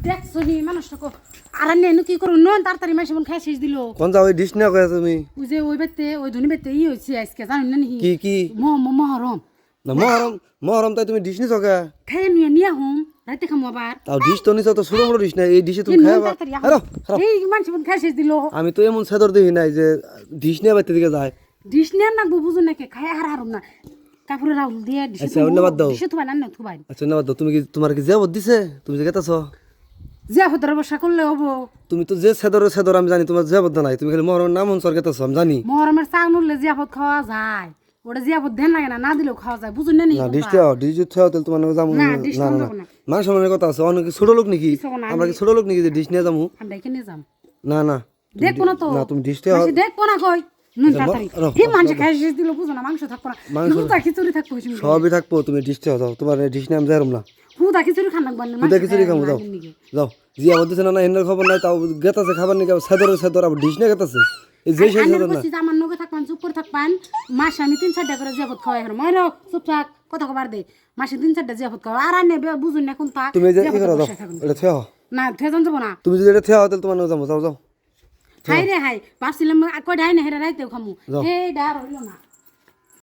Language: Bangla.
দেখছো নি মানুষটাকে আর নেন কি করো নন তাড়াতাড়ি মাসে মন খাই শেষ দিল কোন যাও ওই ডিশ না কয়া তুমি ওই যে ওই বেতে ওই ধনী বেতে হয়েছে আজকে জানেন না নি কি কি মহরম না মহরম মহরম তাই তুমি ডিশ নি চকা খাই নিয়ে হুম রাতে খামো আবার তাও ডিশ তো নিছ তো ছোট বড় ডিশ না এই ডিশে তুমি খাইবা এই মানুষ মন খাই শেষ দিল আমি তো এমন সেদর দেখি নাই যে ডিশ নিয়ে বাইতে দিকে যায় ডিশ নিয়ে না বুঝুন নাকি খাই আর হারুম না কাপড়ে রাউল দিয়ে ডিশ আচ্ছা ধন্যবাদ দাও ডিশে তো বানান না তো ভাই আচ্ছা ধন্যবাদ দাও তুমি কি তোমার কি জেবত দিছে তুমি যে গেতাছ যে হতর বসা করলে হবো তুমি তো যে সেদর আমি জানি তোমার জেবত নাই তুমি খালি মহরমের নাম হনসর গেতাছ আমি জানি মহরমের চাউল উঠলে জিয়াফত খাওয়া যায় ওটা জিয়াফত ধ্যান লাগে না দিলেও খাওয়া যায় বুঝুন না নি না ডিশ থেও ডিশ থেও তাহলে তোমার যাবো না না ডিশ না তো না যাবো না মান সম্মানের কথা আছে অনেক ছোট লোক নাকি কিছু না, আমরা কি ছোট লোক নাকি যে ডিশ নিয়ে যাবো আমরা এখানে যাম না না দেখবো না তো না তুমি ডিশ থেও মাসি দেখবো না কই নুন তাড়াতাড়ি এই মাংস খাই শেষ দিল বুঝো না মাংস থাকবো না হুদা খিচুড়ি থাকবো সবই থাকবো তুমি ডিশ থেও যাও তোমার ডিশ নিয়ে আমি যাইরম না হুদা খিচুড়ি খান লাগবে না খুদা খিচুড়ি খাবো যাও যাও জিয়া বলতেছে না এনের খবর নাই তাও গেতাছে খাবার নিয়ে সেদর আবার ডিশ নিয়ে গেতাছে এই যে সেই সেদর না আমার নগে থাকবান চুপ করে থাকবান মাসে আমি 3-4টা করে জিয়াফত খাওয়াই হর ময়রা চুপ থাক কথা কবার দে মাসে 3-4টা জিয়াফত খাওয়া আর আনে বুঝুন না কোন তা তুমি যে কি করো যাও এটা থেও না থেজন যাব না তুমি যদি এটা থেও তাহলে তোমার যাবো যাও যাও হাই রে হাই পারছিলাম কই ডাই না হেরা রাইতেও খামু হে ডার হইলো না